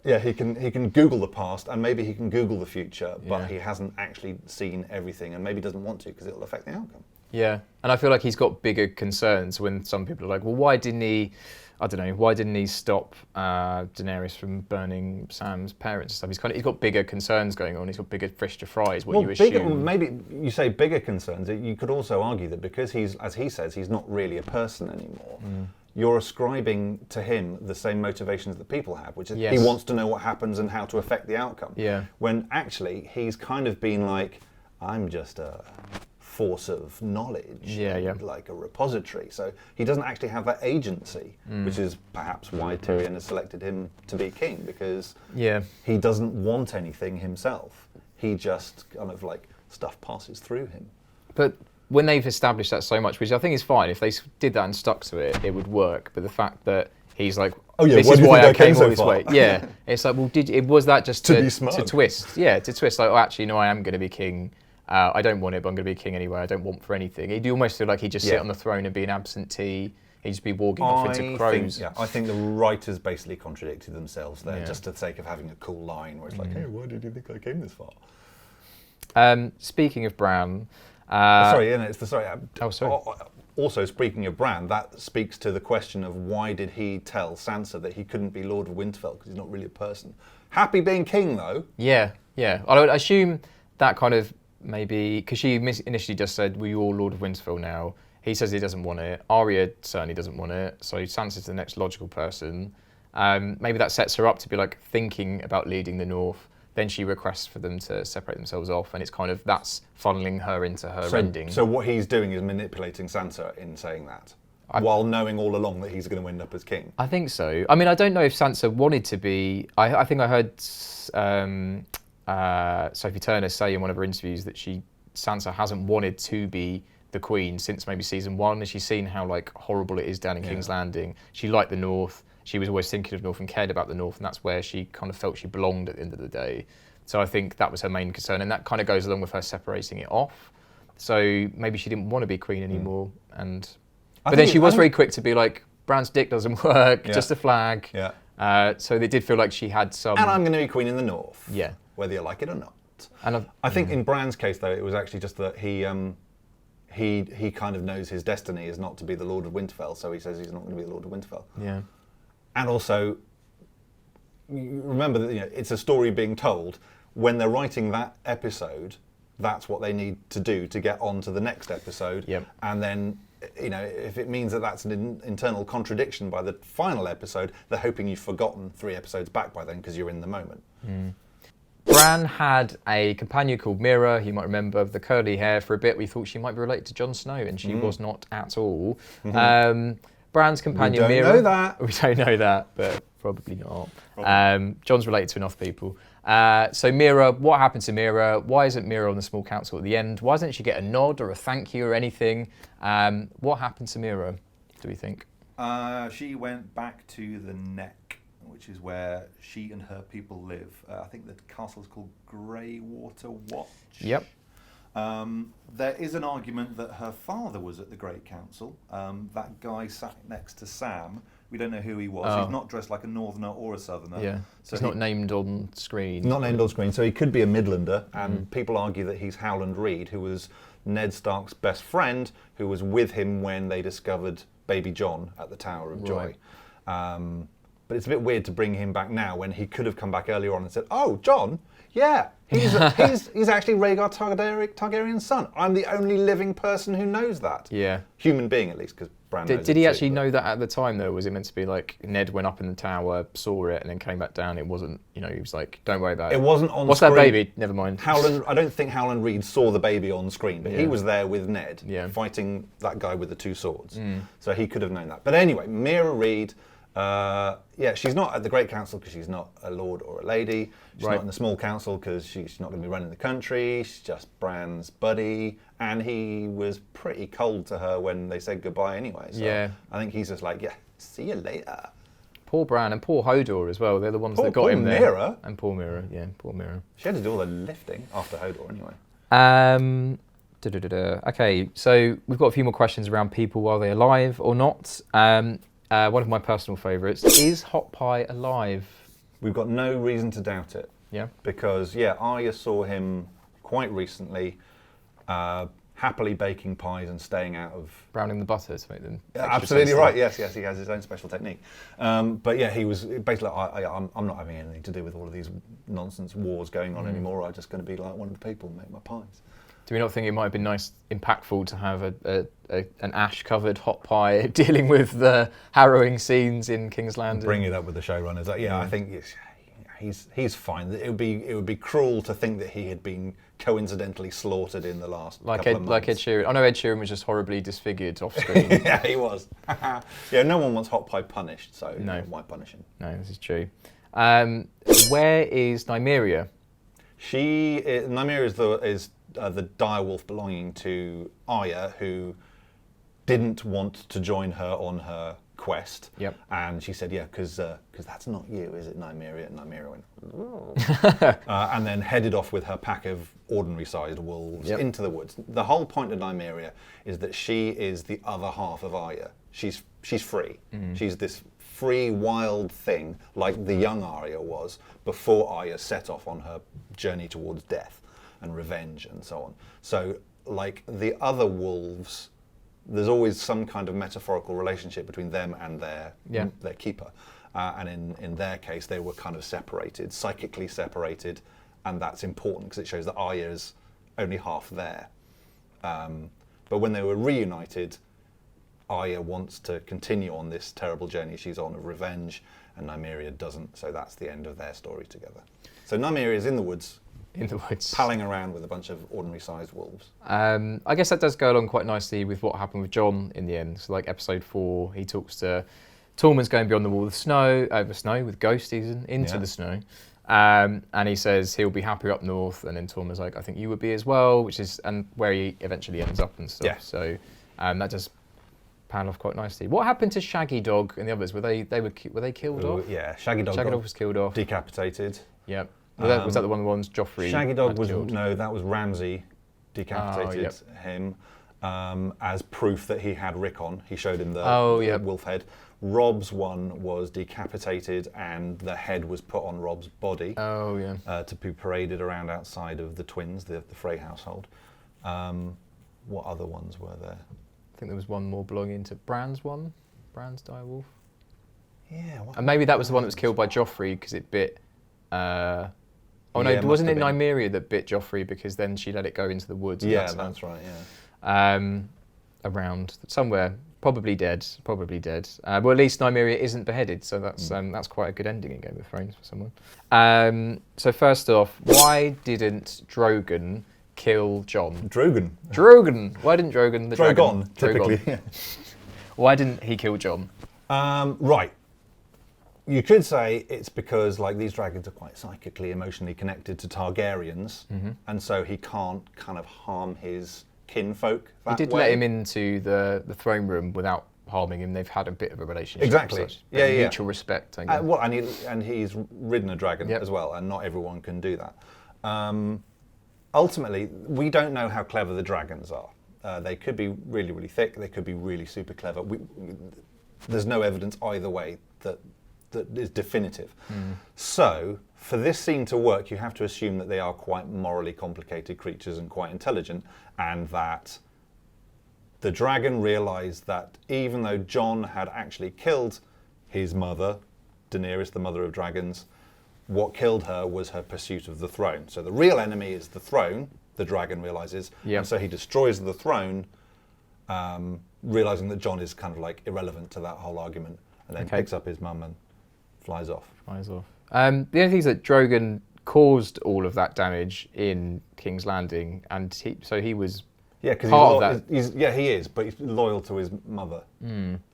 Speaker 2: He can Google the past, and maybe he can Google the future, but he hasn't actually seen everything, and maybe doesn't want to because it'll affect the outcome.
Speaker 1: Yeah, and I feel like he's got bigger concerns when some people are like, well, why didn't he I don't know, why didn't he stop Daenerys from burning Sam's parents and stuff? He's got bigger concerns going on. He's got bigger fish to fry, is what you assume.
Speaker 2: Maybe you say bigger concerns. You could also argue that because he's, as he says, he's not really a person anymore. You're ascribing to him the same motivations that people have, which is he wants to know what happens and how to affect the outcome.
Speaker 1: Yeah.
Speaker 2: When actually he's kind of been like, I'm just a force of knowledge, like a repository. So he doesn't actually have that agency, which is perhaps why Tyrion has selected him to be king, because he doesn't want anything himself. He just kind of like stuff passes through him.
Speaker 1: But when they've established that so much, which I think is fine, if they did that and stuck to it, it would work. But the fact that he's like, this is why I came all this way. Yeah, it's like, well, was that just to twist? Yeah, to twist. Like, oh, actually, no, I am going to be king. I don't want it, but I'm going to be king anyway. I don't want for anything. He'd almost feel like he'd just sit on the throne and be an absentee. He'd just be walking off into crows.
Speaker 2: I think the writers basically contradicted themselves there, just for the sake of having a cool line where it's like, hey, why did you think I came this far?
Speaker 1: Speaking of Bran...
Speaker 2: Also, speaking of Bran, that speaks to the question of why did he tell Sansa that he couldn't be Lord of Winterfell, because he's not really a person. Happy being king, though.
Speaker 1: Yeah. I would assume that kind of maybe, because she initially just said, "We're all Lord of Winterfell now." He says he doesn't want it. Arya certainly doesn't want it. So Sansa's the next logical person. Maybe that sets her up to be like thinking about leading the North. Then she requests for them to separate themselves off, and it's kind of that's funneling her into her ending.
Speaker 2: So what he's doing is manipulating Sansa in saying that, while knowing all along that he's going to end up as king.
Speaker 1: I think so. I mean, I don't know if Sansa wanted to be. I think I heard Sophie Turner say in one of her interviews that Sansa hasn't wanted to be the queen since maybe season 1, and she's seen how like horrible it is down in King's Landing. She liked the North. She was always thinking of North and cared about the North, and that's where she kind of felt she belonged at the end of the day. So I think that was her main concern, and that kind of goes along with her separating it off. So maybe she didn't want to be queen anymore, but then she was very quick to be like, Bran's dick doesn't work, just a flag. Yeah. So they did feel like she had some.
Speaker 2: And I'm going to be queen in the North.
Speaker 1: Yeah.
Speaker 2: Whether you like it or not. And I think in Bran's case, though, it was actually just that he kind of knows his destiny is not to be the Lord of Winterfell, so he says he's not going to be the Lord of Winterfell.
Speaker 1: Yeah.
Speaker 2: And also, remember that it's a story being told. When they're writing that episode, that's what they need to do to get on to the next episode.
Speaker 1: Yep.
Speaker 2: And then, if it means that that's an internal contradiction by the final episode, they're hoping you've forgotten 3 episodes back by then because you're in the moment.
Speaker 1: Bran had a companion called Meera. You might remember the curly hair. For a bit, we thought she might be related to Jon Snow, and she was not at all. Bran's companion Meera.
Speaker 2: We don't know that.
Speaker 1: We don't know that, but probably not. Jon's related to enough people. So Meera, what happened to Meera? Why isn't Meera on the small council at the end? Why doesn't she get a nod or a thank you or anything? What happened to Meera, do we think?
Speaker 3: She went back to the Neck, which is where she and her people live. I think the castle's called Greywater Watch.
Speaker 1: Yep.
Speaker 3: There is an argument that her father was at the Great Council. That guy sat next to Sam. We don't know who he was. He's not dressed like a northerner or a southerner.
Speaker 1: Yeah, so he's not named on screen.
Speaker 2: Not named on screen, so he could be a Midlander. And people argue that he's Howland Reed, who was Ned Stark's best friend, who was with him when they discovered baby Jon at the Tower of Joy. But it's a bit weird to bring him back now when he could have come back earlier on and said, "Oh, Jon, yeah, he's actually Rhaegar Targaryen's son. I'm the only living person who knows that."
Speaker 1: Yeah,
Speaker 2: human being at least, because Bran knows
Speaker 1: did he actually know that at the time though? Was it meant to be like Ned went up in the tower, saw it, and then came back down? It wasn't. He was like, "Don't worry about it."
Speaker 2: It wasn't on.
Speaker 1: What's
Speaker 2: screen.
Speaker 1: That baby? Never mind.
Speaker 2: I don't think Howland Reed saw the baby on screen, but he was there with Ned, fighting that guy with the 2 swords. So he could have known that. But anyway, Meera Reed. She's not at the Great Council because she's not a lord or a lady. She's not in the Small Council because she's not going to be running the country. She's just Bran's buddy, and he was pretty cold to her when they said goodbye anyway. So I think he's just like, see you later.
Speaker 1: Poor Bran and poor Hodor as well. They're the ones that got him there.
Speaker 2: Meera.
Speaker 1: And poor Meera, poor Meera.
Speaker 2: She had to do all the lifting after Hodor anyway.
Speaker 1: Okay, so we've got a few more questions around people while they're alive or not. One of my personal favourites, is Hot Pie alive?
Speaker 2: We've got no reason to doubt it.
Speaker 1: Yeah.
Speaker 2: Because, Arya saw him quite recently. happily baking pies and staying out of...
Speaker 1: Browning the butter to make them extra
Speaker 2: Absolutely
Speaker 1: tasty.
Speaker 2: right, yes, he has his own special technique. But yeah, he was basically like, I'm not having anything to do with all of these nonsense wars going on anymore. I'm just going to be like one of the people and make my pies.
Speaker 1: Do we not think it might have been impactful to have an ash-covered hot pie dealing with the harrowing scenes in King's Landing?
Speaker 2: Bring it up with the showrunners. I think he's fine. It would be cruel to think that he had been coincidentally slaughtered in the last couple of months.
Speaker 1: Like Ed Sheeran. I know Ed Sheeran was just horribly disfigured off screen.
Speaker 2: Yeah, he was. Yeah, no one wants hot pie punished, so
Speaker 1: No.
Speaker 2: why punish him?
Speaker 1: No, this is true. Where is Nymeria?
Speaker 2: Nymeria is the direwolf belonging to Arya, who didn't want to join her on her quest.
Speaker 1: Yep.
Speaker 2: And she said, yeah, because that's not you, is it, Nymeria? And Nymeria went, and then headed off with her pack of ordinary-sized wolves into the woods. The whole point of Nymeria is that she is the other half of Arya. She's free. She's this free, wild thing, like the young Arya was before Arya set off on her journey towards death and revenge and so on. So, like the other wolves, there's always some kind of metaphorical relationship between them and their keeper. And in their case, they were kind of separated, psychically separated, and that's important because it shows that Arya is only half there. But when they were reunited, Arya wants to continue on this terrible journey she's on of revenge, and Nymeria doesn't, so that's the end of their story together. So Nymeria is in the woods, palling around with a bunch of ordinary-sized wolves.
Speaker 1: I guess that does go along quite nicely with what happened with Jon in the end. So, like episode 4, he talks to Tormund's going beyond the wall of snow, with Ghost even, into the snow. And he says he'll be happier up north, and then Tormund's like, I think you would be as well, which is where he eventually ends up and stuff.
Speaker 2: Yeah.
Speaker 1: So that does pan off quite nicely. What happened to Shaggy Dog and the others? Were they killed off?
Speaker 2: Yeah, Shaggy Dog
Speaker 1: was killed off.
Speaker 2: Decapitated.
Speaker 1: Yep. Was that the ones Joffrey
Speaker 2: Shaggy Dog
Speaker 1: had
Speaker 2: was
Speaker 1: killed?
Speaker 2: No, that was Ramsay decapitated him as proof that he had Rickon. He showed him the wolf head. Robb's one was decapitated and the head was put on Robb's body. To be paraded around outside of the twins, the Frey household. What other ones were there?
Speaker 1: I think there was one more belonging to Bran's direwolf.
Speaker 2: Yeah.
Speaker 1: And maybe that was the one that was killed by Joffrey because it bit... wasn't it Nymeria that bit Joffrey because then she let it go into the woods?
Speaker 2: Yeah, that's right, yeah.
Speaker 1: Around somewhere, probably dead. Well, at least Nymeria isn't beheaded, so that's quite a good ending in Game of Thrones for someone. So first off, why didn't Drogon kill Jon?
Speaker 2: Drogon.
Speaker 1: Why didn't Drogon?
Speaker 2: Drogon, typically. Yeah.
Speaker 1: Why didn't he kill Jon?
Speaker 2: Right. You could say it's because these dragons are quite psychically, emotionally connected to Targaryens, and so he can't kind of harm his kinfolk that way.
Speaker 1: He did let him into the throne room without harming him. They've had a bit of a relationship.
Speaker 2: Exactly.
Speaker 1: Mutual respect, I guess.
Speaker 2: And he's ridden a dragon as well, and not everyone can do that. Ultimately, we don't know how clever the dragons are. They could be really, really thick. They could be really super clever. There's no evidence either way that is definitive. So, for this scene to work, you have to assume that they are quite morally complicated creatures and quite intelligent, and that the dragon realised that even though Jon had actually killed his mother, Daenerys, the mother of dragons, what killed her was her pursuit of the throne. So the real enemy is the throne, the dragon realises, and so he destroys the throne, realising that Jon is kind of irrelevant to that whole argument, and then picks up his mum and flies off.
Speaker 1: The only thing is that Drogon caused all of that damage in King's Landing, and he was part of that.
Speaker 2: He is, but he's loyal to his mother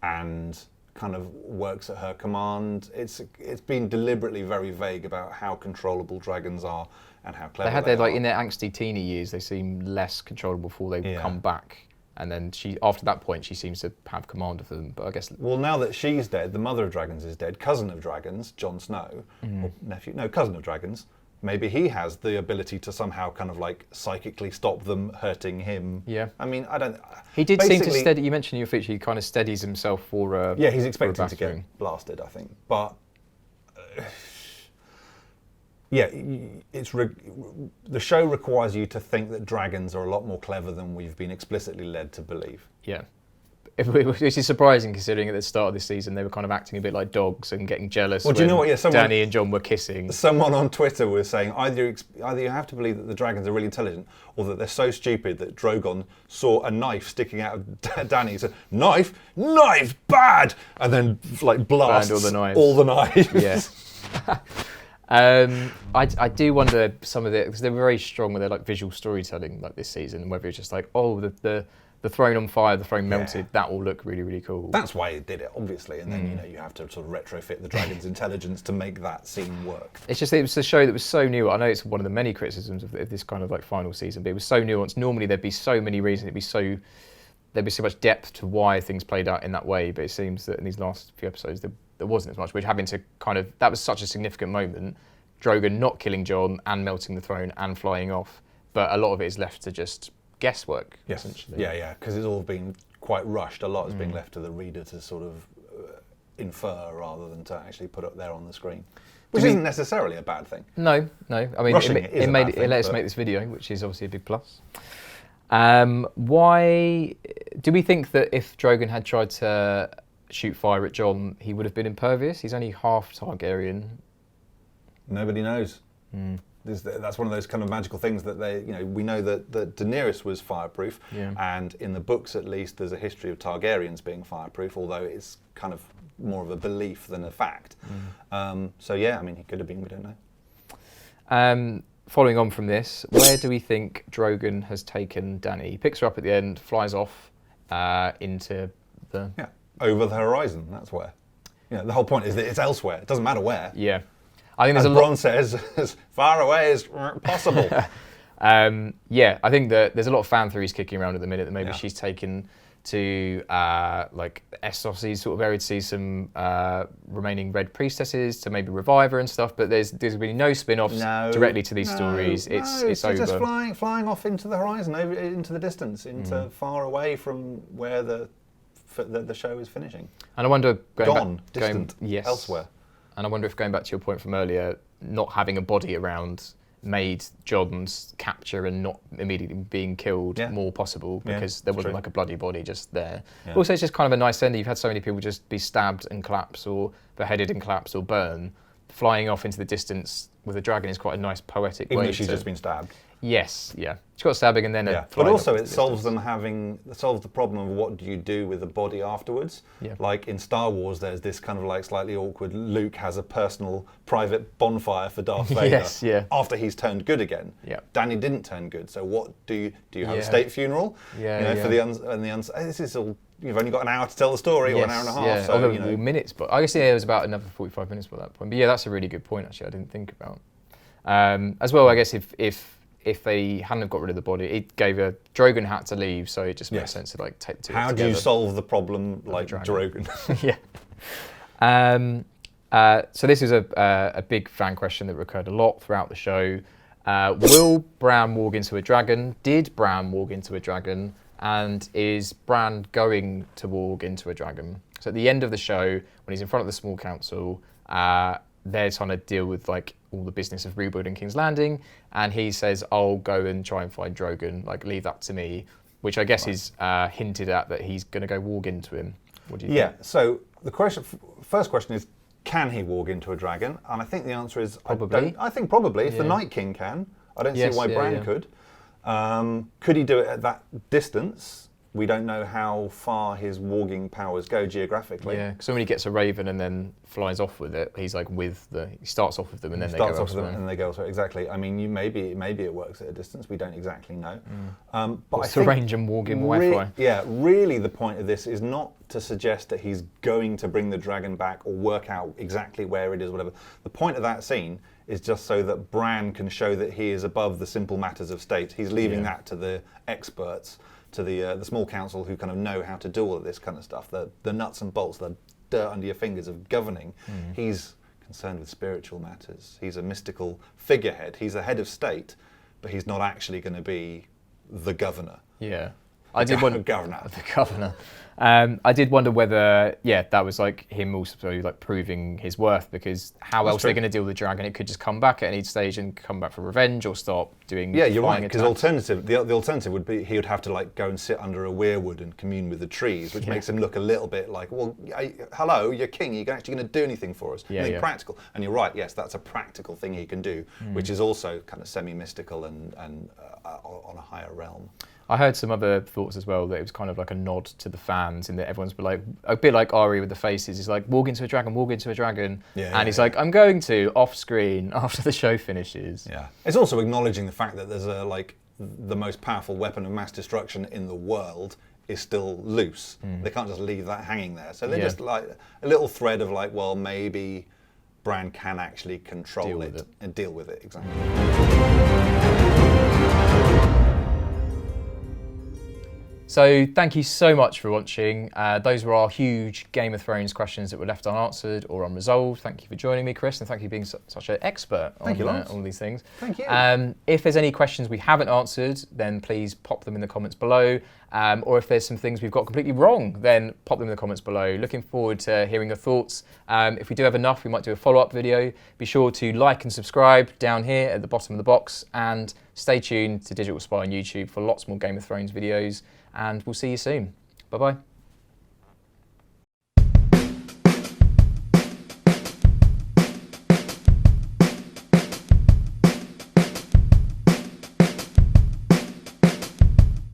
Speaker 2: and kind of works at her command. It's been deliberately very vague about how controllable dragons are and how clever they are.
Speaker 1: In their angsty teeny years, they seem less controllable before they come back. And then after that point, she seems to have command of them. But I guess...
Speaker 2: Well, now that she's dead, the mother of dragons is dead, cousin of dragons, Jon Snow, or nephew, no, cousin of dragons, maybe he has the ability to somehow kind of psychically stop them hurting him.
Speaker 1: Yeah.
Speaker 2: I mean, I don't...
Speaker 1: He did seem to steady... You mentioned in your feature, he kind of steadies himself for a...
Speaker 2: Yeah, he's expecting to get blasted, I think. But... yeah, the show requires you to think that dragons are a lot more clever than we've been explicitly led to believe.
Speaker 1: Yeah. Which is surprising considering at the start of this season they were kind of acting a bit like dogs and getting jealous.
Speaker 2: Well, do you know what? Yeah,
Speaker 1: Dany and Jon were kissing.
Speaker 2: Someone on Twitter was saying either you have to believe that the dragons are really intelligent, or that they're so stupid that Drogon saw a knife sticking out of Dany. He said, "Knife, bad," and then like blasts all the knives.
Speaker 1: Yeah. I do wonder some of it because they were very strong with their like visual storytelling like this season, and whether it's just like, oh, the throne on fire, the throne melted, that will look really, really cool.
Speaker 2: That's why it did it, obviously, and then you have to sort of retrofit the dragon's intelligence to make that scene work.
Speaker 1: It's just it was a show that was so new. I know it's one of the many criticisms of this kind of like final season, but it was so nuanced. Normally there'd be so many reasons, there'd be so much depth to why things played out in that way, but it seems that in these last few episodes there wasn't as much. We're having to that was such a significant moment, Drogon not killing Jon and melting the throne and flying off, but a lot of it is left to just guesswork, essentially.
Speaker 2: Yeah, because it's all been quite rushed. A lot is being left to the reader to sort of infer rather than to actually put up there on the screen, which isn't necessarily a bad thing.
Speaker 1: No. I mean, it let us make this video, which is obviously a big plus. Why do we think that if Drogon had tried to shoot fire at Jon, he would have been impervious? He's only half Targaryen.
Speaker 2: Nobody knows. That's one of those kind of magical things that we know that Daenerys was fireproof, and in the books at least there's a history of Targaryens being fireproof, although it's kind of more of a belief than a fact. So yeah, I mean, he could have been, we don't know.
Speaker 1: Following on from this, where do we think Drogon has taken Dany? He picks her up at the end, flies off into the...
Speaker 2: Yeah, over the horizon, that's where. The whole point is that it's elsewhere, it doesn't matter where.
Speaker 1: Yeah. I think there's
Speaker 2: Bronn says, as far away as possible.
Speaker 1: I think that there's a lot of fan theories kicking around at the minute that maybe she's taken to like Essos's sort of area to see some remaining Red Priestesses to maybe revive her and stuff, but there's been no spin-offs directly to these stories. It's over.
Speaker 2: Just flying off into the horizon, over into the distance, into far away from where the show is finishing.
Speaker 1: And I wonder,
Speaker 2: distant, elsewhere.
Speaker 1: And I wonder if, going back to your point from earlier, not having a body around made Jon's capture and not immediately being killed more possible, because there wasn't like a bloody body just there. Yeah. Also, it's just kind of a nice ending. You've had so many people just be stabbed and collapse, or beheaded and collapse, or burn. Flying off into the distance with a dragon is quite a nice poetic way.
Speaker 2: Even though she's just been stabbed.
Speaker 1: Yes, yeah. She got stabbing and then
Speaker 2: but also it solves the problem of what do you do with the body afterwards.
Speaker 1: Yeah.
Speaker 2: Like in Star Wars, there's this kind of like slightly awkward, Luke has a personal private bonfire for Darth Vader after he's turned good again.
Speaker 1: Yeah.
Speaker 2: Dany didn't turn good, so what do you have a state funeral? For this is all, you've only got an hour to tell the story, or an hour and a half. So,
Speaker 1: minutes, but I guess it was about another 45 minutes by that point. But yeah, that's a really good point actually. I didn't think about. As well, I guess if they hadn't have got rid of the body, it gave Drogon had to leave, so it just makes sense to like take the two.
Speaker 2: How do you solve the problem like Drogon?
Speaker 1: So this is a big fan question that recurred a lot throughout the show. Will Bran walk into a dragon? Did Bran walk into a dragon? And is Bran going to walk into a dragon? So at the end of the show, when he's in front of the small council, they're trying to deal with like all the business of rebuilding King's Landing, and he says, "I'll go and try and find Drogon. Like, leave that to me," which I guess is hinted at that he's going to go walk into him. What do you think?
Speaker 2: Yeah. So the first question is, can he walk into a dragon? And I think the answer is
Speaker 1: probably.
Speaker 2: I think probably. If the Night King can, I don't see why Bran could. Could he do it at that distance? We don't know how far his warging powers go geographically.
Speaker 1: Yeah, because when he gets a raven and then flies off with it, he's like he starts off with them and then they go elsewhere.
Speaker 2: And they go elsewhere. Exactly. I mean, maybe it works at a distance. We don't exactly know. But
Speaker 1: what's the range and warging Wi-Fi?
Speaker 2: Really the point of this is not to suggest that he's going to bring the dragon back or work out exactly where it is, whatever. The point of that scene is just so that Bran can show that he is above the simple matters of state. He's leaving that to the experts, to the small council who kind of know how to do all of this kind of stuff, the nuts and bolts, the dirt under your fingers of governing. He's concerned with spiritual matters. He's a mystical figurehead. He's a head of state, but he's not actually going to be the governor.
Speaker 1: Yeah. I did wonder
Speaker 2: Governor.
Speaker 1: the governor. I did wonder whether, that was like him also like proving his worth, because how else are they going to deal with the dragon? It could just come back at any stage and come back for revenge, or stop doing. Yeah,
Speaker 2: you're right. Because the alternative would be he would have to like go and sit under a weirwood and commune with the trees, which makes him look a little bit like, well, hello, you're king. You're actually going to do anything for us? Anything practical? And you're right. Yes, that's a practical thing he can do, which is also kind of semi-mystical and on a higher realm.
Speaker 1: I heard some other thoughts as well, that it was kind of like a nod to the fans, in that everyone's like, a bit like Arya with the faces. He's like, walk into a dragon. He's like, I'm going to, off screen, after the show finishes.
Speaker 2: Yeah. It's also acknowledging the fact that there's the most powerful weapon of mass destruction in the world is still loose. They can't just leave that hanging there. So they're just like a little thread of like, well, maybe Bran can actually control it and deal with it, exactly.
Speaker 1: So thank you so much for watching. Those were our huge Game of Thrones questions that were left unanswered or unresolved. Thank you for joining me, Chris, and thank you for being such an expert on all these things.
Speaker 2: Thank you.
Speaker 1: If there's any questions we haven't answered, then please pop them in the comments below. Or if there's some things we've got completely wrong, then pop them in the comments below. Looking forward to hearing your thoughts. If we do have enough, we might do a follow-up video. Be sure to like and subscribe down here at the bottom of the box, and stay tuned to Digital Spy on YouTube for lots more Game of Thrones videos. And we'll see you soon. Bye-bye.